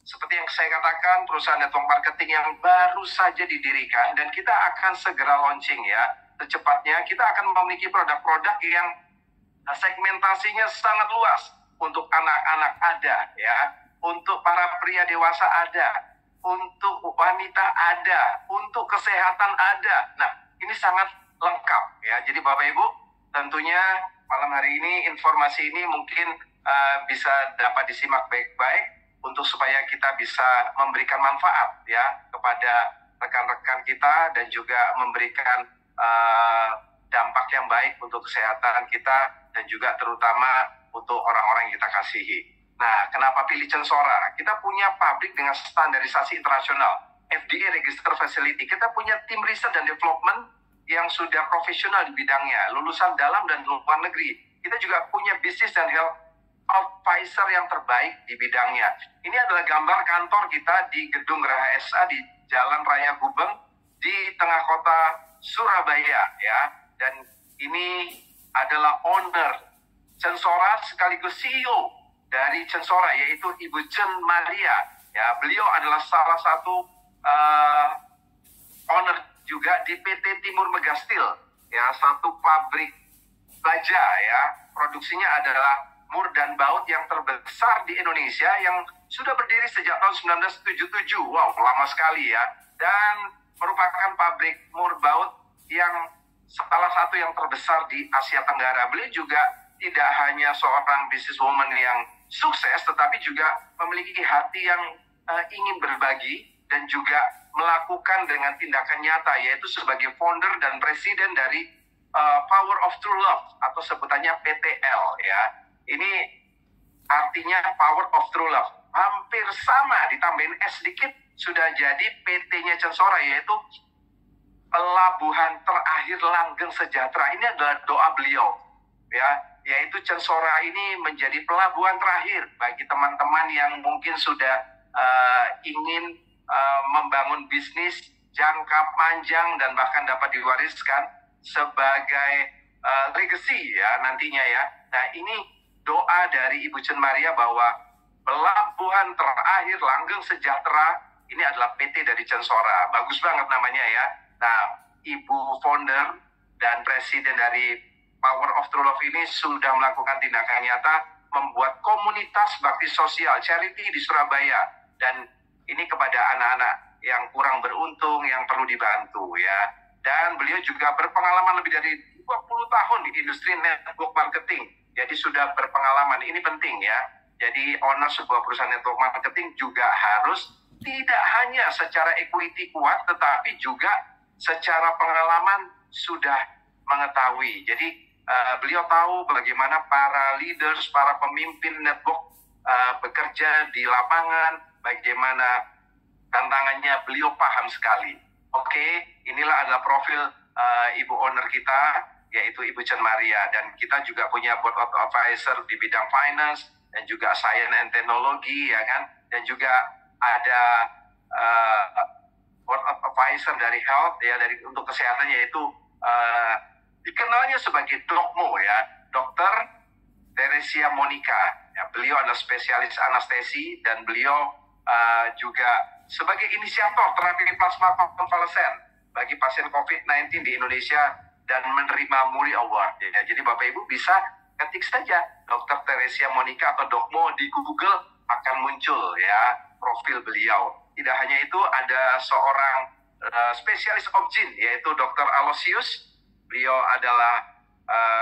seperti yang saya katakan, perusahaan network marketing yang baru saja didirikan, dan kita akan segera launching ya. Secepatnya kita akan memiliki produk-produk yang segmentasinya sangat luas. Untuk anak-anak ada ya, untuk para pria dewasa ada, untuk wanita ada, untuk kesehatan ada. Nah, ini sangat lengkap ya. Jadi Bapak Ibu, tentunya malam hari ini informasi ini mungkin bisa dapat disimak baik-baik untuk supaya kita bisa memberikan manfaat ya kepada rekan-rekan kita dan juga memberikan dampak yang baik untuk kesehatan kita dan juga terutama untuk orang-orang yang kita kasihi. Nah, kenapa pilih Censora? Kita punya pabrik dengan standarisasi internasional, FDA Register Facility. Kita punya tim riset dan development yang sudah profesional di bidangnya, lulusan dalam dan luar negeri. Kita juga punya bisnis dan health advisor yang terbaik di bidangnya. Ini adalah gambar kantor kita di Gedung Geraha SA di Jalan Raya Gubeng di tengah kota Surabaya ya. Dan ini adalah owner Censora sekaligus CEO dari Censora, yaitu Ibu Chen Maria. Ya, beliau adalah salah satu owner juga di PT Timur Megastil, ya, satu pabrik baja ya. Produksinya adalah mur dan baut yang terbesar di Indonesia yang sudah berdiri sejak tahun 1977. Wow, lama sekali ya. Dan merupakan pabrik mur baut yang salah satu yang terbesar di Asia Tenggara. Beliau juga tidak hanya seorang businesswoman yang sukses, tetapi juga memiliki hati yang ingin berbagi dan juga melakukan dengan tindakan nyata, yaitu sebagai founder dan presiden dari Power of True Love atau sebutannya PTL ya. Ini artinya Power of True Love. Hampir sama, ditambahin S sedikit sudah jadi PT-nya Censora, yaitu Pelabuhan Terakhir Langgeng Sejahtera. Ini adalah doa beliau ya, yaitu Censora ini menjadi pelabuhan terakhir bagi teman-teman yang mungkin sudah ingin membangun bisnis jangka panjang dan bahkan dapat diwariskan sebagai legacy ya nantinya ya. Nah, ini doa dari Ibu Chen Maria bahwa Pelabuhan Terakhir Langgeng Sejahtera ini adalah PT dari Censora. Bagus banget namanya ya. Nah, Ibu founder dan presiden dari Power of True Love ini sudah melakukan tindakan nyata membuat komunitas bakti sosial charity di Surabaya, dan ini kepada anak-anak yang kurang beruntung yang perlu dibantu ya. Dan beliau juga berpengalaman lebih dari 20 tahun di industri network marketing. Jadi sudah berpengalaman, ini penting ya. Jadi owner sebuah perusahaan network marketing juga harus tidak hanya secara equity kuat, tetapi juga secara pengalaman sudah mengetahui. Jadi beliau tahu bagaimana para leaders, para pemimpin network bekerja di lapangan, bagaimana tantangannya, beliau paham sekali. Oke, inilah adalah profil ibu owner kita, yaitu Ibu Chen Maria. Dan kita juga punya board of advisor di bidang finance dan juga science and teknologi, ya kan. Dan juga ada board of advisor dari health, ya, dari untuk kesehatan, yaitu dikenalnya sebagai Dokmo, ya, Dokter Teresia Monica. Ya, beliau adalah spesialis anestesi dan beliau juga sebagai inisiator terapi plasma konvalesen bagi pasien COVID-19 di Indonesia dan menerima Muri Award. Ya, jadi Bapak Ibu bisa ketik saja Dr. Teresia Monica atau Dokmo di Google, akan muncul ya profil beliau. Tidak hanya itu, ada seorang spesialis obgyn yaitu Dr. Alosius. Beliau adalah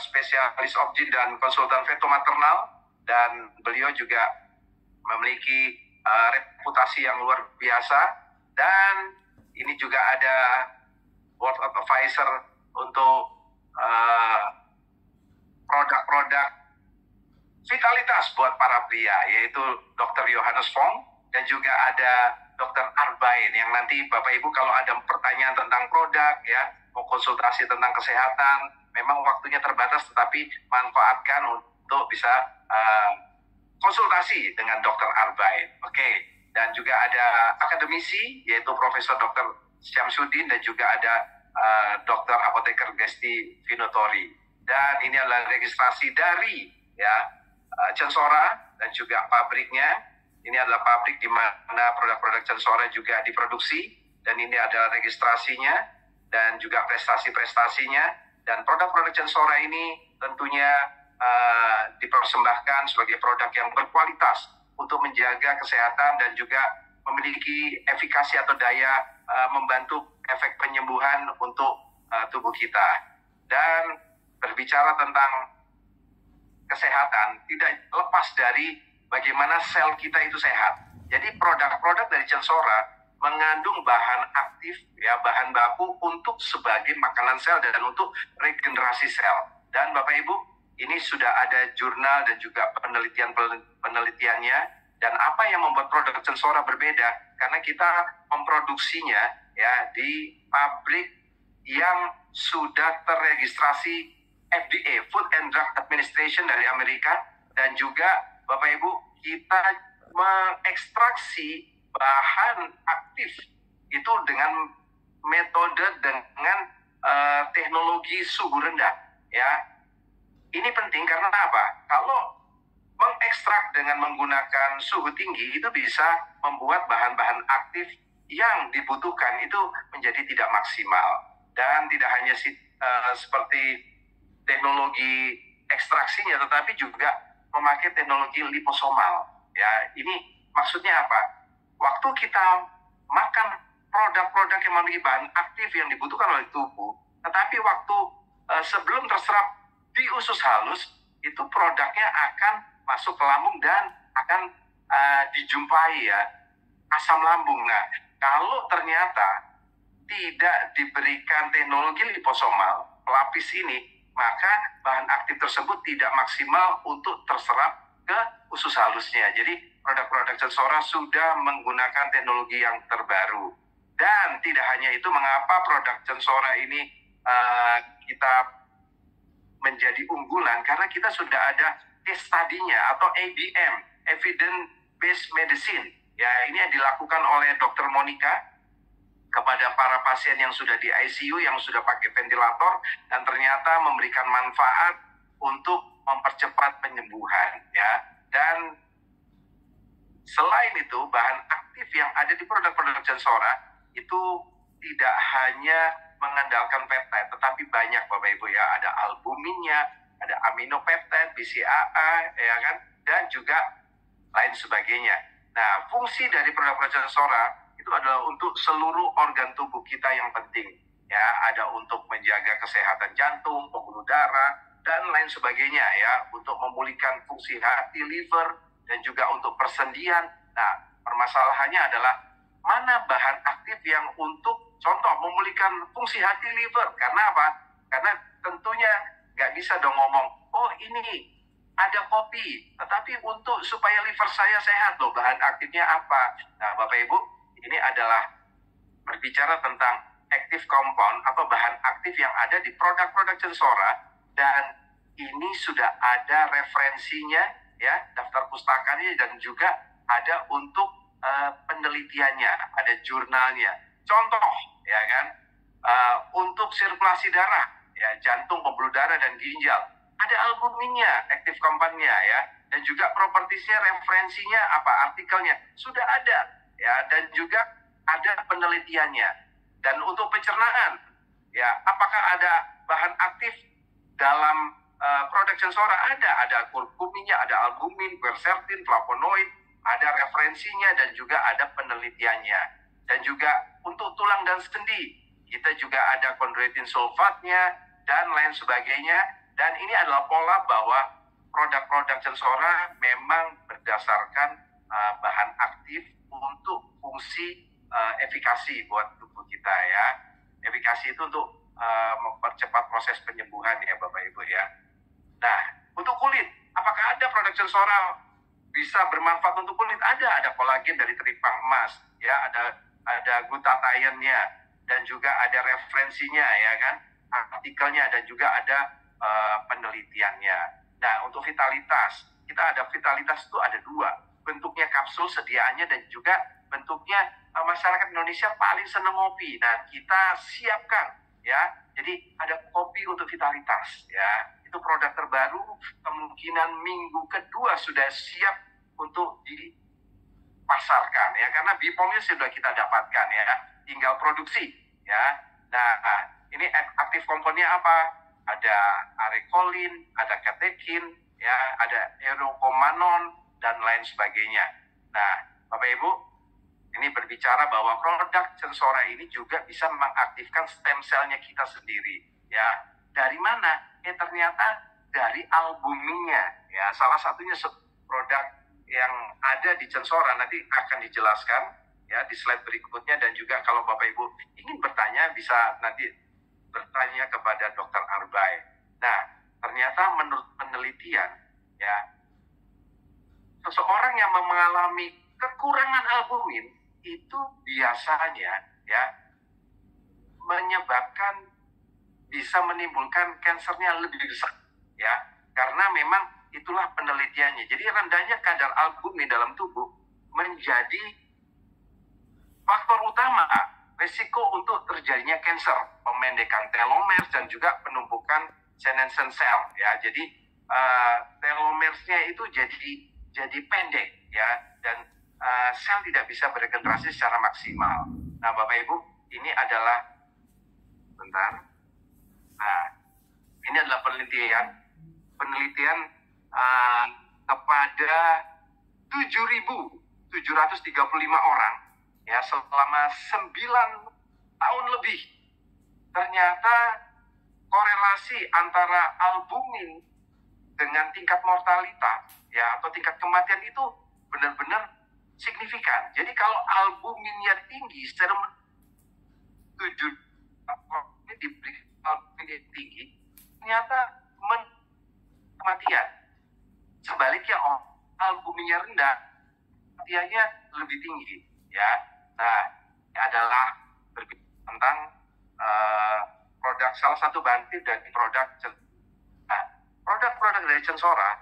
spesialis obgyn dan konsultan feto maternal, dan beliau juga memiliki reputasi yang luar biasa. Dan ini juga ada board of advisor untuk produk-produk vitalitas buat para pria, yaitu Dr. Johannes Fong, dan juga ada Dr. Arbain, yang nanti Bapak Ibu kalau ada pertanyaan tentang produk, ya, mau konsultasi tentang kesehatan, memang waktunya terbatas, tetapi manfaatkan untuk bisa konsultasi dengan Dr. Arbain. Oke. Dan juga ada akademisi, yaitu Profesor Dr. Syamsuddin, dan juga ada Dr. Apoteker Gesti Vinotori. Dan ini adalah registrasi dari ya Censora dan juga pabriknya, Ini adalah pabrik di mana produk-produk Censora juga diproduksi, dan ini adalah registrasinya dan juga prestasi-prestasinya. Dan produk-produk Censora ini tentunya dipersembahkan sebagai produk yang berkualitas untuk menjaga kesehatan dan juga memiliki efikasi atau daya membantu efek penyembuhan untuk tubuh kita. Dan berbicara tentang kesehatan tidak lepas dari bagaimana sel kita itu sehat. Jadi produk-produk dari Censora mengandung bahan aktif, ya, bahan baku untuk sebagai makanan sel dan untuk regenerasi sel. Dan Bapak Ibu, ini sudah ada jurnal dan juga penelitiannya. Dan apa yang membuat produk Censora berbeda? Karena kita memproduksinya ya di pabrik yang sudah terregistrasi FDA, Food and Drug Administration dari Amerika, dan juga Bapak Ibu, kita mengekstraksi bahan aktif itu dengan metode dengan teknologi suhu rendah, ya. Ini penting karena apa? Kalau mengekstrak dengan menggunakan suhu tinggi itu bisa membuat bahan-bahan aktif yang dibutuhkan itu menjadi tidak maksimal. Dan tidak hanya seperti teknologi ekstraksinya, tetapi juga memakai teknologi liposomal. Ya, ini maksudnya apa? Waktu kita makan produk-produk yang memiliki bahan aktif yang dibutuhkan oleh tubuh, tetapi waktu sebelum terserap di usus halus, itu produknya akan masuk ke lambung dan akan dijumpai ya asam lambung. Nah, kalau ternyata tidak diberikan teknologi liposomal pelapis ini, maka bahan aktif tersebut tidak maksimal untuk terserap ke usus halusnya. Jadi produk-produk Censora sudah menggunakan teknologi yang terbaru. Dan tidak hanya itu, mengapa produk Censora ini kita menjadi unggulan? Karena kita sudah ada case study-nya atau ABM, Evidence Based Medicine. Ya, ini yang dilakukan oleh Dr. Monica kepada para pasien yang sudah di ICU, yang sudah pakai ventilator, dan ternyata memberikan manfaat untuk mempercepat penyembuhan, ya. Dan selain itu, bahan aktif yang ada di produk-produk Censora itu tidak hanya mengandalkan peptide, tetapi banyak Bapak Ibu ya, ada albuminnya, ada aminopeptide, BCAA, ya kan, dan juga lain sebagainya. Nah, fungsi dari produk-produk Censora itu adalah untuk seluruh organ tubuh kita yang penting, ya. Ada untuk menjaga kesehatan jantung, pembuluh darah, dan lain sebagainya, ya, untuk memulihkan fungsi hati, liver, dan juga untuk persendian. Nah, permasalahannya adalah mana bahan aktif yang untuk contoh memulihkan fungsi hati, liver. Karena apa? Karena tentunya nggak bisa dong ngomong, oh ini ada kopi, tetapi untuk supaya liver saya sehat loh, bahan aktifnya apa? Nah, Bapak Ibu, ini adalah berbicara tentang active compound atau bahan aktif yang ada di produk-produk Censora, dan ini sudah ada referensinya, ya, daftar pustakanya, dan juga ada untuk penelitiannya, ada jurnalnya. Contoh, ya kan, untuk sirkulasi darah, ya, jantung, pembuluh darah, dan ginjal, ada albuminnya, active compound-nya, ya, dan juga propertiesnya, referensinya, apa artikelnya sudah ada. Ya, dan juga ada penelitiannya. Dan untuk pencernaan, ya, apakah ada bahan aktif dalam produk Censora? Ada kurkuminnya, ada albumin, quercetin, flavonoid, ada referensinya, dan juga ada penelitiannya. Dan juga untuk tulang dan sendi, kita juga ada chondroitin sulfatnya, dan lain sebagainya. Dan ini adalah pola bahwa produk-produk Censora memang berdasarkan bahan aktif untuk fungsi efikasi buat tubuh kita, ya. Efikasi itu untuk mempercepat proses penyembuhan, ya Bapak Ibu, ya. Nah, untuk kulit, apakah ada produk Censora bisa bermanfaat untuk kulit? Ada kolagen dari teripang emas, ya, ada glutathione-nya, dan juga ada referensinya, ya kan, artikelnya, dan juga ada penelitiannya. Nah, untuk vitalitas, kita ada vitalitas itu ada dua, bentuknya kapsul sediaannya, dan juga bentuknya masyarakat Indonesia paling senang ngopi. Nah, kita siapkan, ya. Jadi ada kopi untuk vitalitas, ya. Itu produk terbaru, kemungkinan minggu kedua sudah siap untuk pasarkan ya, karena BPOM-nya sudah kita dapatkan ya, tinggal produksi ya. Nah, ini aktif komponennya apa? Ada arekolin, ada katekin, ya, ada erokomanon dan lain sebagainya. Nah, Bapak Ibu, ini berbicara bahwa produk Censora ini juga bisa mengaktifkan stem cell-nya kita sendiri. Ya, dari mana? Ternyata dari albuminnya. Ya, salah satunya produk yang ada di Censora nanti akan dijelaskan ya di slide berikutnya, dan juga kalau Bapak Ibu ingin bertanya bisa nanti bertanya kepada Dr. Arbai. Nah, ternyata menurut penelitian ya, seseorang yang mengalami kekurangan albumin itu biasanya ya menyebabkan bisa menimbulkan kansernya lebih besar ya, karena memang itulah penelitiannya. Jadi rendahnya kadar albumin dalam tubuh menjadi faktor utama risiko untuk terjadinya kanser, pemendekan telomer dan juga penumpukan senescent cell ya. Jadi telomersnya itu jadi pendek ya, dan sel tidak bisa beregenerasi secara maksimal. Nah, Bapak Ibu, ini adalah Nah, ini adalah penelitian kepada 7.735 orang ya selama 9 tahun lebih. Ternyata korelasi antara albumin dengan tingkat mortalitas ya atau tingkat kematian itu benar-benar signifikan. Jadi kalau albuminnya tinggi, serum 7 diberi albumin tinggi, ternyata kematian. Sebaliknya albuminnya rendah, kematiannya lebih tinggi ya. Nah, ini adalah berbicara tentang produk, salah satu bahan aktif dari produk. Nah, produk-produk dari Censora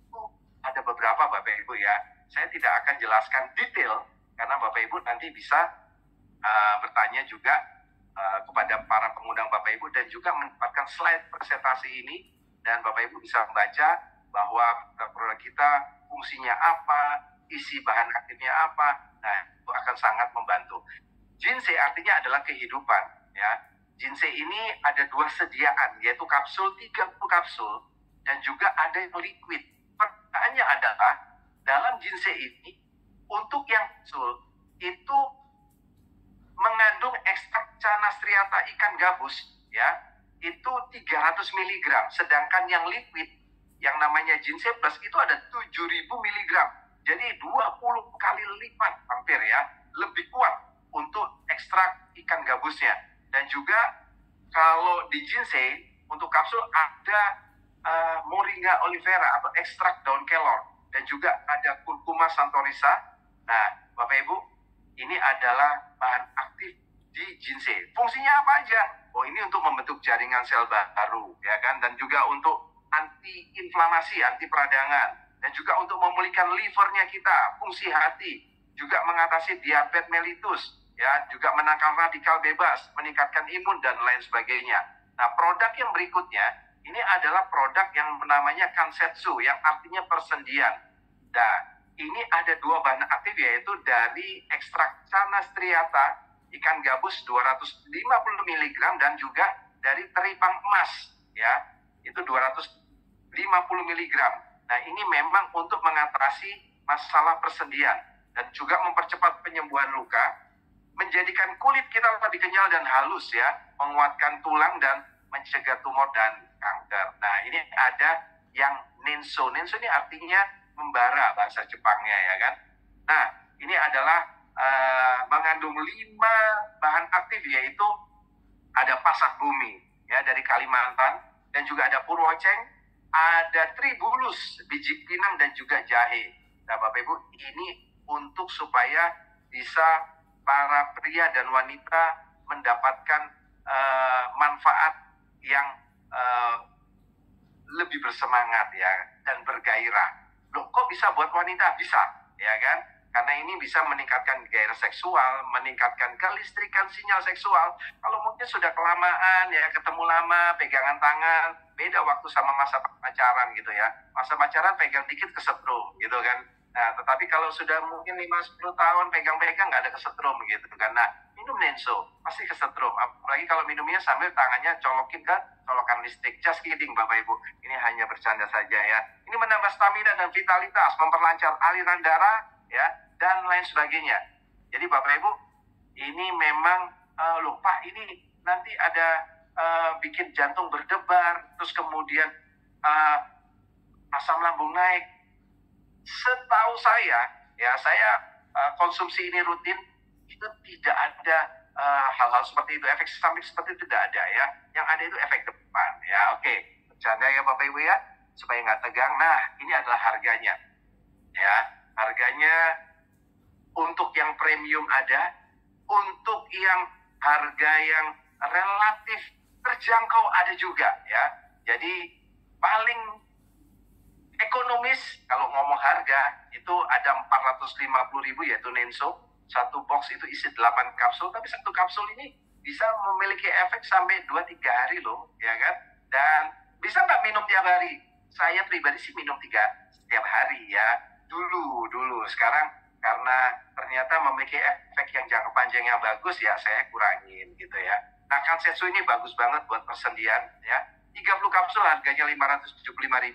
itu ada beberapa Bapak Ibu ya. Saya tidak akan jelaskan detail karena Bapak Ibu nanti bisa bertanya juga kepada para pengundang Bapak Ibu, dan juga mendapatkan slide presentasi ini, dan Bapak Ibu bisa membaca bahwa produk kita fungsinya apa, isi bahan aktifnya apa. Nah, itu akan sangat membantu. Jinsei artinya adalah kehidupan ya. Jinsei ini ada 2 sediaan, yaitu kapsul 30 kapsul dan juga ada yang liquid. Pertanyaannya adalah dalam Jinsei ini untuk yang kapsul itu mengandung ekstrak Canastriata ikan gabus ya, itu 300 mg, sedangkan yang liquid yang namanya Jinsei Plus itu ada 7.000 mg. Jadi 20 kali lipat hampir ya, lebih kuat untuk ekstrak ikan gabusnya. Dan juga kalau di Jinsei untuk kapsul ada Moringa olivera atau ekstrak daun kelor, dan juga ada Curcuma santorisa. Nah, Bapak Ibu, ini adalah bahan aktif di Jinsei. Fungsinya apa aja? Oh, ini untuk membentuk jaringan sel baru ya kan, dan juga untuk anti inflamasi, anti peradangan, dan juga untuk memulihkan livernya kita, fungsi hati, juga mengatasi diabetes mellitus ya, juga menangkal radikal bebas, meningkatkan imun dan lain sebagainya. Nah, produk yang berikutnya ini adalah produk yang namanya Kansetsu, yang artinya persendian. Nah, ini ada 2 bahan aktif, yaitu dari ekstrak Canastriata ikan gabus 250 mg dan juga dari teripang emas ya, itu 250 mg. Nah, ini memang untuk mengatasi masalah persendian dan juga mempercepat penyembuhan luka, menjadikan kulit kita lebih kenyal dan halus ya, menguatkan tulang dan mencegah tumor dan kanker. Nah, ini ada yang Nenso. Nenso ini artinya membara bahasa Jepangnya ya kan. Nah, ini adalah mengandung 5 bahan aktif, yaitu ada pasak bumi ya dari Kalimantan, dan juga ada purwoceng, ada tribulus, biji pinang, dan juga jahe. Nah, Bapak Ibu, ini untuk supaya bisa para pria dan wanita mendapatkan manfaat yang lebih bersemangat ya dan bergairah. Loh, kok bisa buat wanita? Bisa ya kan? Karena ini bisa meningkatkan gairah seksual, meningkatkan kelistrikan sinyal seksual. Kalau mungkin sudah kelamaan ya, ketemu lama, pegangan tangan, beda waktu sama masa pacaran gitu ya. Masa pacaran pegang dikit kesetrum gitu kan. Nah, tetapi kalau sudah mungkin 5-10 tahun pegang-pegang nggak ada kesetrum gitu kan. Nah, minum Nenso pasti kesetrum. Apalagi kalau minumnya sambil tangannya colokin ke colokan listrik. Just kidding Bapak Ibu. Ini hanya bercanda saja ya. Ini menambah stamina dan vitalitas, memperlancar aliran darah ya dan lain sebagainya. Jadi Bapak Ibu, ini memang loh Pak, ini nanti ada bikin jantung berdebar, terus kemudian asam lambung naik. Setahu saya, ya saya konsumsi ini rutin, itu tidak ada hal-hal seperti itu, efek samping seperti itu tidak ada ya. Yang ada itu efek depan ya. Oke, bercanda ya Bapak Ibu ya, supaya nggak tegang. Nah, ini adalah harganya ya. Harganya untuk yang premium ada, untuk yang harga yang relatif terjangkau ada juga ya. Jadi paling ekonomis kalau ngomong harga itu ada 450.000 yaitu Nenso. Satu box itu isi 8 kapsul, tapi satu kapsul ini bisa memiliki efek sampai 2-3 hari loh, ya kan? Dan bisa nggak minum tiap hari? Saya pribadi sih minum setiap hari ya. Dulu. Sekarang karena ternyata memiliki efek yang jangka panjang yang bagus ya saya kurangin gitu ya. Nah, Kansetsu ini bagus banget buat persendian ya. 30 kapsul harganya 575.000.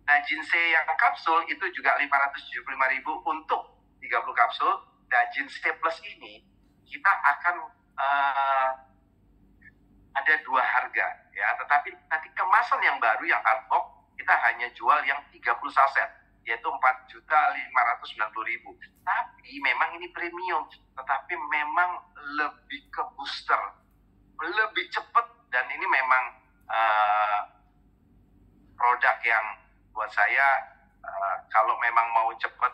Nah, Jinsei yang kapsul itu juga 575.000 untuk 30 kapsul. Nah, Jinsei Plus ini kita akan ada 2 harga ya. Tetapi nanti kemasan yang baru yang hardbox kita hanya jual yang 30 saset yaitu 4.590.000. Tapi memang ini premium, tetapi memang lebih ke booster, lebih cepat, dan ini memang produk yang buat saya kalau memang mau cepat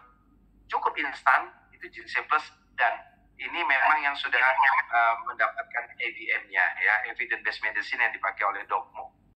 cukup instan itu Jinsei Plus, dan ini memang yang sudah mendapatkan EBM-nya ya, Evidence Based Medicine yang dipakai oleh Dokmo.